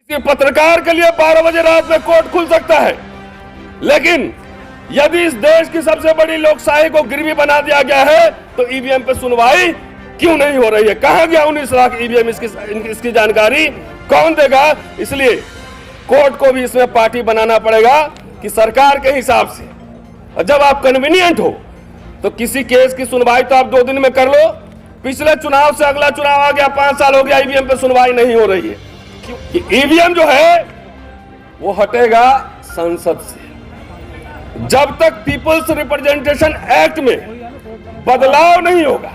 कि पत्रकार के लिए 12 बजे रात में कोर्ट खुल सकता है, लेकिन यदि इस देश की सबसे बड़ी लोकशाही को गिरवी बना दिया गया है तो ईवीएम पे सुनवाई क्यों नहीं हो रही है? कहां गया 19 लाख ईवीएम? इसकी जानकारी कौन देगा? इसलिए कोर्ट को भी इसमें पार्टी बनाना पड़ेगा कि सरकार के हिसाब से, और जब आप कन्वीनियंट हो तो किसी केस की सुनवाई तो आप 2 दिन में कर लो। पिछले चुनाव से अगला चुनाव आ गया, 5 साल हो गया, ईवीएम पे सुनवाई नहीं हो रही है। ईवीएम जो है वो हटेगा संसद से। जब तक पीपल्स रिप्रेजेंटेशन एक्ट में बदलाव नहीं होगा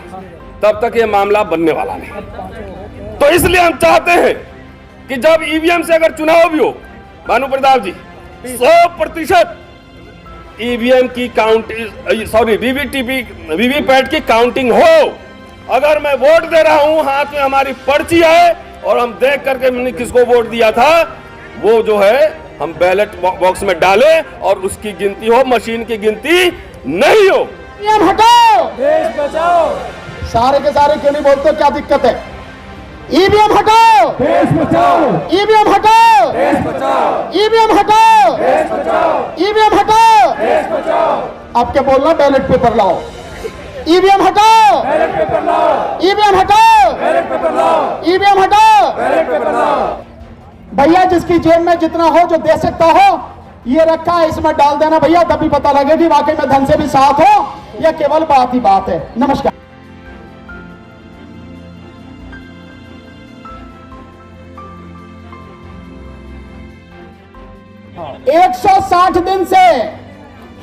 तब तक ये मामला बनने वाला नहीं। तो इसलिए हम चाहते हैं कि जब ईवीएम से अगर चुनाव भी हो, भानु प्रताप जी, 100% ईवीएम की वीवीपैट की काउंटिंग हो। अगर मैं वोट दे रहा हूं, हाथ में हमारी पर्ची है और हम देख करके मैंने किसको वोट दिया था, वो जो है हम बैलेट बॉक्स में डालें और उसकी गिनती हो, मशीन की गिनती नहीं हो। ईवीएम हटाओ, देश बचाओ। सारे के सारे क्यों नहीं बोलते? क्या दिक्कत है? ईवीएम हटाओ, देश बचाओ। ईवीएम हटाओ, देश बचाओ। ईवीएम हटाओ, देश बचाओ। ईवीएम हटाओ। देश बचाओ। अब क्या बोलना? बैलेट पेपर लाओ, ईवीएम हटाओ, बैलेट पेपर लाओ। ईवीएम हटाओ, बैलेट पेपर लाओ। ईवीएम हटाओ। बैलेट पेपर लाओ। भैया जिसकी जेब में जितना हो, जो दे सकता हो, ये रखा है, इसमें डाल देना भैया, तभी पता लगे कि वाकई में धन से भी साथ हो या केवल बात ही बात है। नमस्कार। 160 दिन से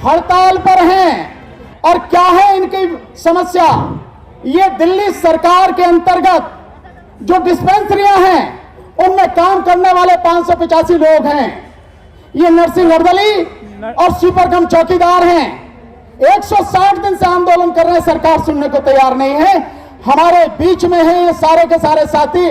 हड़ताल पर हैं और क्या है इनकी समस्या? ये दिल्ली सरकार के अंतर्गत जो डिस्पेंसरियां हैं उनमें काम करने वाले 585 लोग हैं। ये नर्सिंग अर्दली और सुपर कम चौकीदार हैं। 160 दिन से आंदोलन कर रहे हैं, सरकार सुनने को तैयार नहीं है। हमारे बीच में है ये सारे के सारे साथी,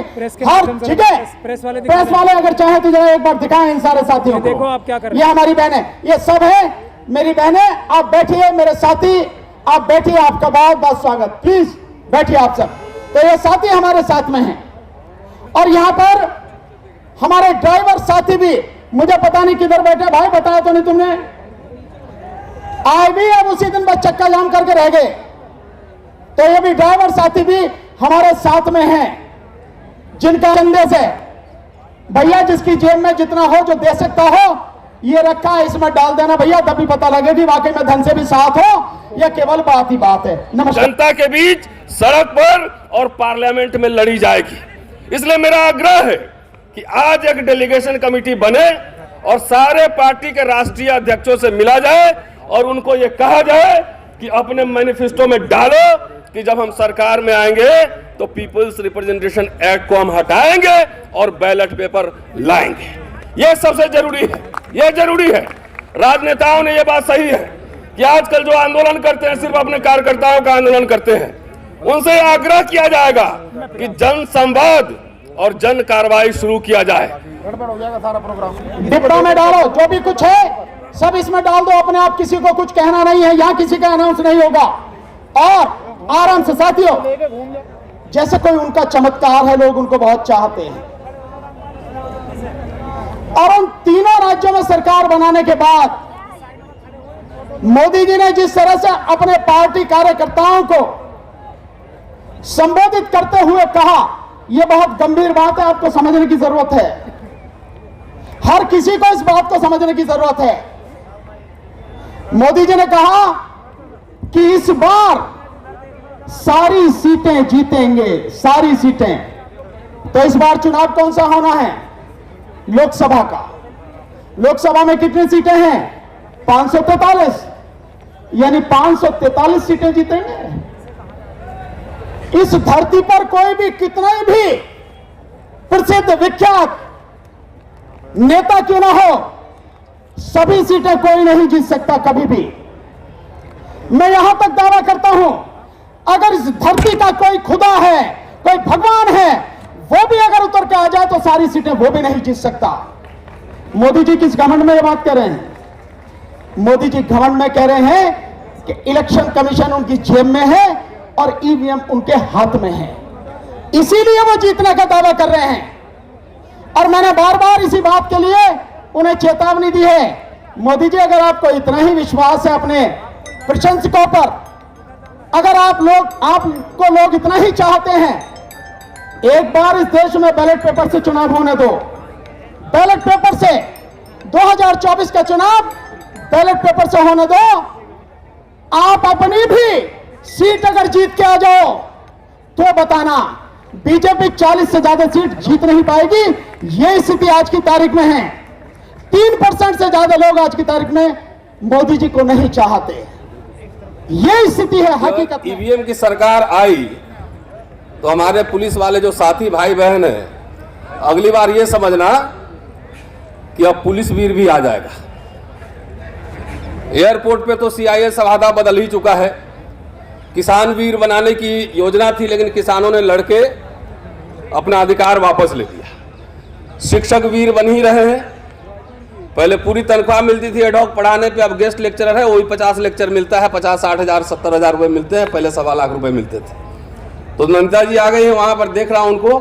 हर जगह। प्रेस वाले अगर चाहे तो जरा एक बार दिखाएं इन सारे साथियों को। देखो आप क्या कर रहे हैं। ये हमारी बहनें, ये सब है मेरी बहनें। आप बैठिए मेरे साथी, आप बैठिए, आपका बहुत बहुत स्वागत। प्लीज बैठिए आप सब। तो ये साथी हमारे साथ में हैं और यहाँ पर हमारे ड्राइवर साथी भी, मुझे पता नहीं किधर बैठे भाई, बताया तो नहीं तुमने? आए भी अब उसी दिन बस चक्का जाम करके रह गए। तो ये भी ड्राइवर साथी भी हमारे साथ में हैं, जिनका चंदे से भैया जिसकी जेब में जितना हो, जो दे सकता हो, ये रखा है, इसमें डाल देना भैया, तभी पता लगे कि वाकई में धन से भी साथ हो या केवल बात ही बात है। नमस्कार। जनता के बीच, सड़क पर और पार्लियामेंट में लड़ी जाएगी। इसलिए मेरा आग्रह है कि आज एक डेलीगेशन कमेटी बने और सारे पार्टी के राष्ट्रीय अध्यक्षों से मिला जाए और उनको ये कहा जाए कि अपने मैनिफेस्टो में डालो कि जब हम सरकार में आएंगे तो पीपल्स रिप्रेजेंटेशन एक्ट को हम हटाएंगे और बैलेट पेपर लाएंगे। यह सबसे जरूरी है, यह जरूरी है। राजनेताओं ने यह बात सही है कि आजकल जो आंदोलन करते हैं सिर्फ अपने कार्यकर्ताओं का आंदोलन करते हैं। उनसे आग्रह किया जाएगा कि जन संवाद और जन कार्रवाई शुरू किया जाए। गड़बड़ हो जाएगा सारा प्रोग्राम। डिब्बा में डालो, जो भी कुछ है सब इसमें डाल दो अपने आप, किसी को कुछ कहना नहीं है, यहाँ किसी का अनाउंस नहीं होगा। और आराम से साथियों, जैसे कोई उनका चमत्कार है, लोग उनको बहुत चाहते हैं। और उन तीनों राज्यों में सरकार बनाने के बाद मोदी जी ने जिस तरह से अपने पार्टी कार्यकर्ताओं को संबोधित करते हुए कहा, यह बहुत गंभीर बात है, आपको समझने की जरूरत है। हर किसी को इस बात को समझने की जरूरत है। मोदी जी ने कहा कि इस बार सारी सीटें जीतेंगे, सारी सीटें। तो इस बार चुनाव कौन सा होना है? लोकसभा का। लोकसभा में कितनी सीटें हैं? 543, यानी 543 सीटें जीतेंगे। इस धरती पर कोई भी कितना भी प्रसिद्ध विख्यात नेता क्यों ना हो, सभी सीटें कोई नहीं जीत सकता कभी भी। मैं यहां तक दावा करता हूं, अगर इस धरती का कोई खुदा है, कोई भगवान है, वो भी अगर उतर के आ जाए तो सारी सीटें वो भी नहीं जीत सकता। मोदी जी किस घमंड में ये बात कह रहे हैं? मोदी जी घमंड में कह रहे हैं कि इलेक्शन कमीशन उनकी जेब में है और ईवीएम उनके हाथ में है, इसीलिए वो जीतने का दावा कर रहे हैं। और मैंने बार बार इसी बात के लिए उन्हें चेतावनी दी है। मोदी जी, अगर आपको इतना ही विश्वास है अपने प्रशंसकों पर, अगर आपको लोग इतना ही चाहते हैं, एक बार इस देश में बैलेट पेपर से चुनाव होने दो। बैलेट पेपर से 2024 का चुनाव बैलेट पेपर से होने दो। आप अपनी भी सीट अगर जीत के आ जाओ तो बताना, बीजेपी 40 से ज्यादा सीट जीत नहीं पाएगी। यह स्थिति आज की तारीख में है। 3% से ज्यादा लोग आज की तारीख में मोदी जी को नहीं चाहते। यह स्थिति है हकीकत में। ईवीएम की सरकार आई तो हमारे पुलिस वाले जो साथी भाई बहन है, अगली बार ये समझना कि अब पुलिस वीर भी आ जाएगा। एयरपोर्ट पे तो सीआईए सभादा बदल ही चुका है। किसान वीर बनाने की योजना थी, लेकिन किसानों ने लड़के अपना अधिकार वापस ले लिया। शिक्षक वीर बन ही रहे हैं। पहले पूरी तनख्वाह मिलती थी एडहॉक पढ़ाने पे, अब गेस्ट लेक्चरर है वही 50 लेक्चर मिलता है, 50-60 हज़ार 70 हज़ार रुपये मिलते हैं, पहले 1.25 लाख रुपए मिलते थे। तो नंदा जी आ गई है, वहां पर देख रहा हूं उनको।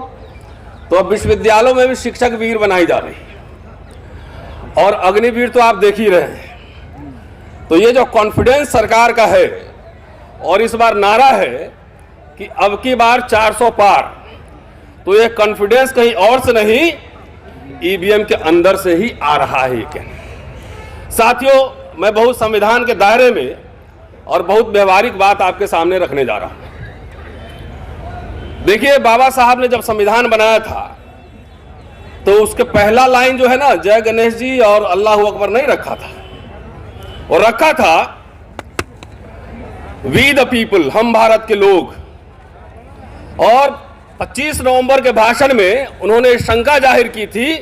तो अब विश्वविद्यालयों में भी शिक्षक वीर बनाई जा रही है और अग्निवीर तो आप देख ही रहे हैं। तो ये जो कॉन्फिडेंस सरकार का है और इस बार नारा है कि अब की बार 400 पार, तो ये कॉन्फिडेंस कहीं और से नहीं, ईवीएम के अंदर से ही आ रहा है। ये साथियों, मैं बहुत संविधान के दायरे में और बहुत व्यवहारिक बात आपके सामने रखने जा रहा हूं। देखिए, बाबा साहब ने जब संविधान बनाया था तो उसके पहला लाइन जो है ना, जय गणेश जी और अल्लाह अकबर नहीं रखा था, और रखा था वी द पीपल, हम भारत के लोग। और 25 नवंबर के भाषण में उन्होंने शंका जाहिर की थी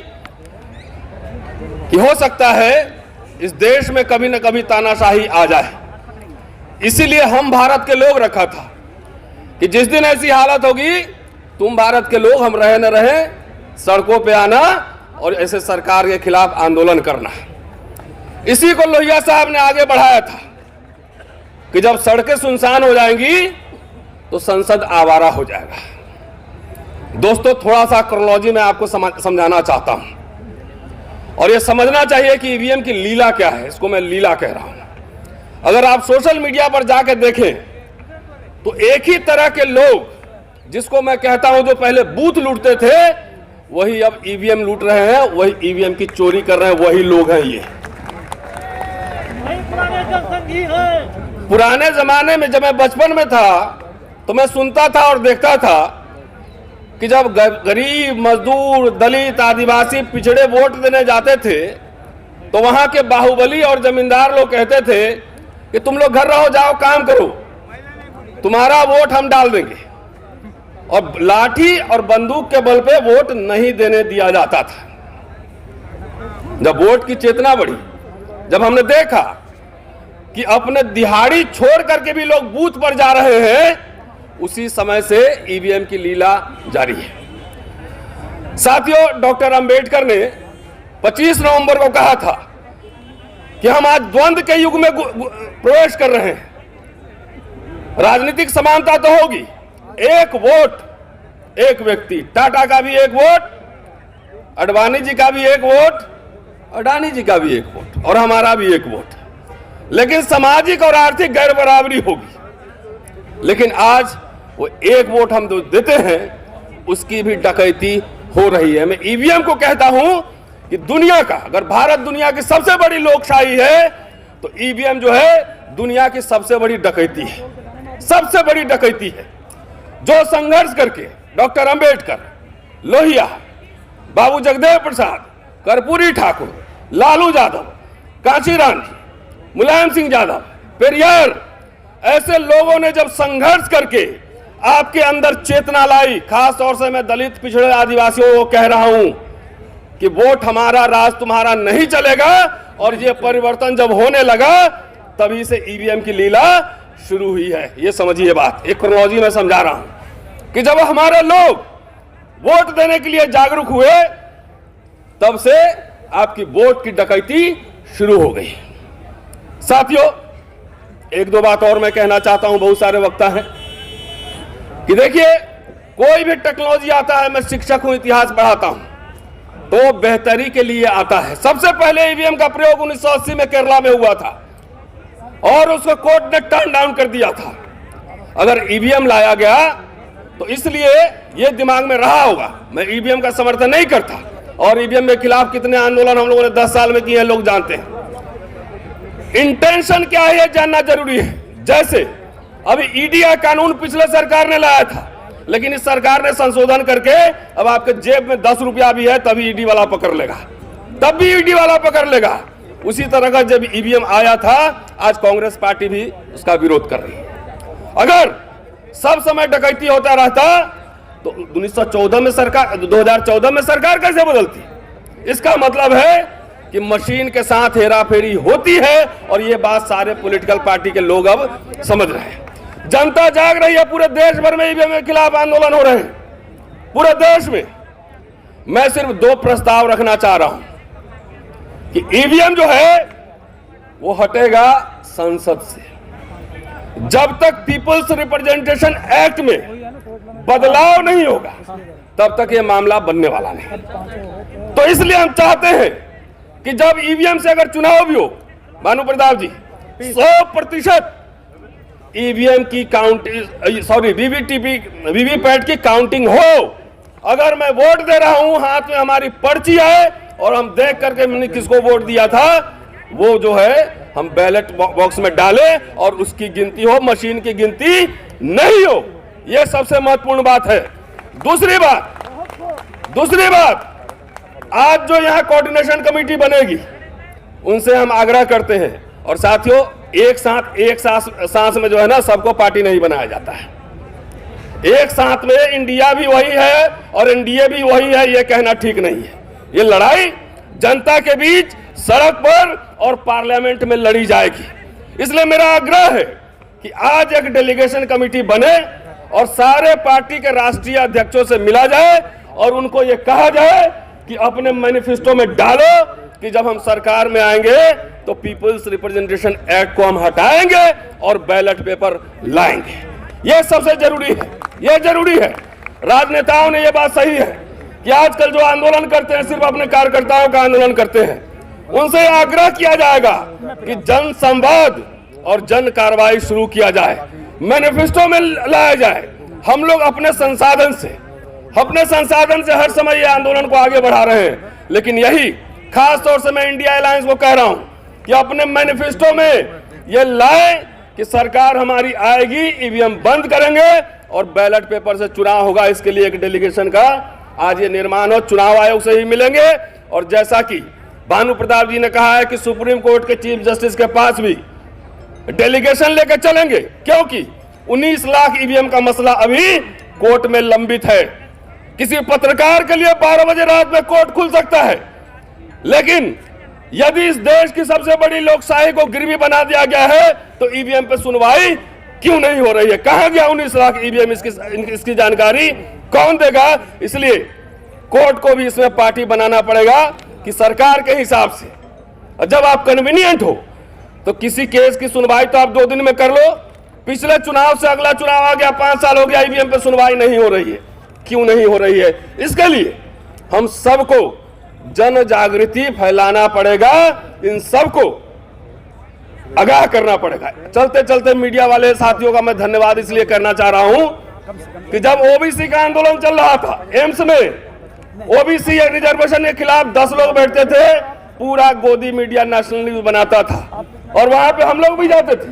कि हो सकता है इस देश में कभी न कभी तानाशाही आ जाए, इसीलिए हम भारत के लोग रखा था कि जिस दिन ऐसी हालत होगी, तुम भारत के लोग, हम रहे न रहे, सड़कों पे आना और ऐसे सरकार के खिलाफ आंदोलन करना। इसी को लोहिया साहब ने आगे बढ़ाया था कि जब सड़कें सुनसान हो जाएंगी तो संसद आवारा हो जाएगा। दोस्तों, थोड़ा सा क्रोनोलॉजी में आपको समझाना चाहता हूं और यह समझना चाहिए कि ईवीएम की लीला क्या है। इसको मैं लीला कह रहा हूं। अगर आप सोशल मीडिया पर जाकर देखें तो एक ही तरह के लोग, जिसको मैं कहता हूं जो पहले बूथ लूटते थे, वही अब ईवीएम लूट रहे हैं, वही ईवीएम की चोरी कर रहे हैं, वही लोग हैं ये। पुराने जमाने में जब मैं बचपन में था तो मैं सुनता था और देखता था कि जब गरीब, मजदूर, दलित, आदिवासी, पिछड़े वोट देने जाते थे तो वहां के बाहुबली और जमींदार लोग कहते थे कि तुम लोग घर रहो, जाओ काम करो, तुम्हारा वोट हम डाल देंगे। और लाठी और बंदूक के बल पे वोट नहीं देने दिया जाता था। जब वोट की चेतना बढ़ी, जब हमने देखा कि अपने दिहाड़ी छोड़ करके भी लोग बूथ पर जा रहे हैं, उसी समय से ईवीएम की लीला जारी है। साथियों, डॉक्टर अंबेडकर ने 25 नवंबर को कहा था कि हम आज द्वंद्व के युग में प्रवेश कर रहे हैं। राजनीतिक समानता तो होगी, एक वोट एक व्यक्ति, टाटा का भी एक वोट, अडवाणी जी का भी एक वोट, अडानी जी का भी एक वोट और हमारा भी एक वोट, लेकिन सामाजिक और आर्थिक गैर बराबरी होगी। लेकिन आज वो एक वोट हम जो देते हैं उसकी भी डकैती हो रही है। मैं ईवीएम को कहता हूं कि दुनिया का, अगर भारत दुनिया की सबसे बड़ी लोकशाही है तो ईवीएम जो है दुनिया की सबसे बड़ी डकैती है, सबसे बड़ी डकैती है। जो संघर्ष करके डॉक्टर अंबेडकर, लोहिया, बाबू जगदेव प्रसाद, कर्पूरी ठाकुर, लालू यादव, कांशीराम जी, मुलायम सिंह यादव, पेरियार, ऐसे लोगों ने जब संघर्ष करके आपके अंदर चेतना लाई, खास तौर से मैं दलित, पिछड़े, आदिवासियों को कह रहा हूं कि वोट हमारा, राज तुम्हारा नहीं चलेगा। और ये परिवर्तन जब होने लगा तभी से ईवीएम की लीला शुरू हुई है। ये समझिए बात, एक क्रोनोलॉजी में समझा रहा हूं कि जब हमारे लोग वोट देने के लिए जागरूक हुए तब से आपकी वोट की डकैती शुरू हो गई। साथियों, एक दो बात और मैं कहना चाहता हूं, बहुत सारे वक्ता हैं, कि देखिए कोई भी टेक्नोलॉजी आता है, मैं शिक्षक हूं, इतिहास पढ़ाता हूं, तो बेहतरी के लिए आता है। सबसे पहले ईवीएम का प्रयोग 1980 में केरला में हुआ था और उसको कोर्ट ने टर्न डाउन कर दिया था। अगर ईवीएम लाया गया तो इसलिए यह दिमाग में रहा होगा। मैं ईवीएम का समर्थन नहीं करता और ईवीएम के खिलाफ कितने आंदोलन हम लोगों ने 10 साल में किए हैं, लोग जानते हैं। इंटेंशन क्या है यह जानना जरूरी है। जैसे अभी ईडी का कानून पिछले सरकार ने लाया था, लेकिन इस सरकार ने संशोधन करके अब आपके जेब में 10 रुपया भी है तभी ईडी वाला पकड़ लेगा, तब भी ईडी वाला पकड़ लेगा। उसी तरह का जब ईवीएम आया था, आज कांग्रेस पार्टी भी उसका विरोध कर रही है। अगर सब समय डकैती होता रहता तो 2014 में सरकार कैसे बदलती? इसका मतलब है कि मशीन के साथ हेराफेरी होती है और ये बात सारे पॉलिटिकल पार्टी के लोग अब समझ रहे हैं। जनता जाग रही है, पूरे देश भर में ईवीएम के खिलाफ आंदोलन हो रहे हैं, पूरे देश में। मैं सिर्फ 2 प्रस्ताव रखना चाह रहा हूं कि ईवीएम जो है वो हटेगा संसद से। जब तक पीपल्स रिप्रेजेंटेशन एक्ट में बदलाव नहीं होगा तब तक ये मामला बनने वाला नहीं। तो इसलिए हम चाहते हैं कि जब ईवीएम से अगर चुनाव भी हो, भानु प्रताप जी, 100% ईवीएम की वीवीपैट की काउंटिंग हो। अगर मैं वोट दे रहा हूं, हाथ में हमारी पर्ची है और हम देख करके मैंने किसको वोट दिया था, वो जो है हम बैलेट बॉक्स में डालें और उसकी गिनती हो, मशीन की गिनती नहीं हो। यह सबसे महत्वपूर्ण बात है। दूसरी बात, आज जो यहां कोऑर्डिनेशन कमेटी बनेगी उनसे हम आग्रह करते हैं, और साथियों एक सांस में जो है ना सबको पार्टी नहीं बनाया जाता है। एक साथ में इंडिया भी वही है और एनडीए भी वही है, यह कहना ठीक नहीं है। ये लड़ाई जनता के बीच सड़क पर और पार्लियामेंट में लड़ी जाएगी। इसलिए मेरा आग्रह है कि आज एक डेलीगेशन कमेटी बने और सारे पार्टी के राष्ट्रीय अध्यक्षों से मिला जाए और उनको यह कहा जाए कि अपने मैनिफेस्टो में डालो कि जब हम सरकार में आएंगे तो पीपल्स रिप्रेजेंटेशन एक्ट को हम हटाएंगे और बैलेट पेपर लाएंगे। यह सबसे जरूरी है, यह जरूरी है। राजनेताओं ने यह बात सही है कि आजकल जो आंदोलन करते हैं सिर्फ अपने कार्यकर्ताओं का आंदोलन करते हैं। उनसे आग्रह किया जाएगा कि जन संवाद और जन कार्रवाई शुरू किया जाए, मैनिफेस्टो में लाया जाए। हम लोग अपने संसाधन से हर समय ये आंदोलन को आगे बढ़ा रहे हैं, लेकिन यही खास तौर से मैं इंडिया अलायंस को कह रहा हूं कि अपने मैनिफेस्टो में ये लाए कि सरकार हमारी आएगी, ईवीएम बंद करेंगे और बैलेट पेपर से चुनाव होगा। इसके लिए एक डेलीगेशन का आज ये निर्माण हो, चुनाव आयोग से ही मिलेंगे। और जैसा कि भानु प्रताप जी ने कहा है कि सुप्रीम कोर्ट के चीफ जस्टिस के पास भी डेलीगेशन लेकर चलेंगे, क्योंकि 19 लाख ईवीएम का मसला अभी कोर्ट में लंबित है। किसी पत्रकार के लिए 12 बजे रात में कोर्ट खुल सकता है, लेकिन यदि इस देश की सबसे बड़ी लोकशाही को गिरवी बना दिया गया है तो ईवीएम पे सुनवाई क्यों नहीं हो रही है? कहां गया 19 लाख ईवीएम? इसकी जानकारी कौन देगा? इसलिए कोर्ट को भी इसमें पार्टी बनाना पड़ेगा कि सरकार के हिसाब से जब आप कन्वीनियंट हो तो किसी केस की सुनवाई तो आप 2 दिन में कर लो। पिछले चुनाव से अगला चुनाव आ गया, 5 साल हो गया, ईवीएम पे सुनवाई नहीं हो रही है। क्यों नहीं हो रही है? इसके लिए हम सबको जन जागृति फैलाना पड़ेगा, इन सबको आगाह करना पड़ेगा। चलते चलते मीडिया वाले साथियों का मैं धन्यवाद इसलिए करना चाह रहा हूं कि जब ओबीसी का आंदोलन चल रहा था, एम्स में ओबीसी रिजर्वेशन के खिलाफ 10 लोग बैठते थे, पूरा गोदी मीडिया नेशनल न्यूज बनाता था और वहां पे हम लोग भी जाते थे।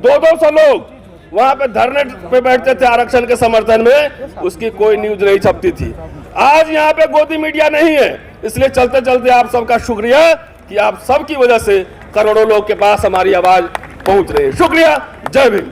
200 लोग वहां पे धरने पे बैठते थे आरक्षण के समर्थन में, उसकी कोई न्यूज नहीं छपती थी। आज यहाँ पे गोदी मीडिया नहीं है, इसलिए चलते चलते आप सबका शुक्रिया कि आप सबकी वजह से करोड़ों लोग के पास हमारी आवाज पहुंच रही है। शुक्रिया, जय भीम।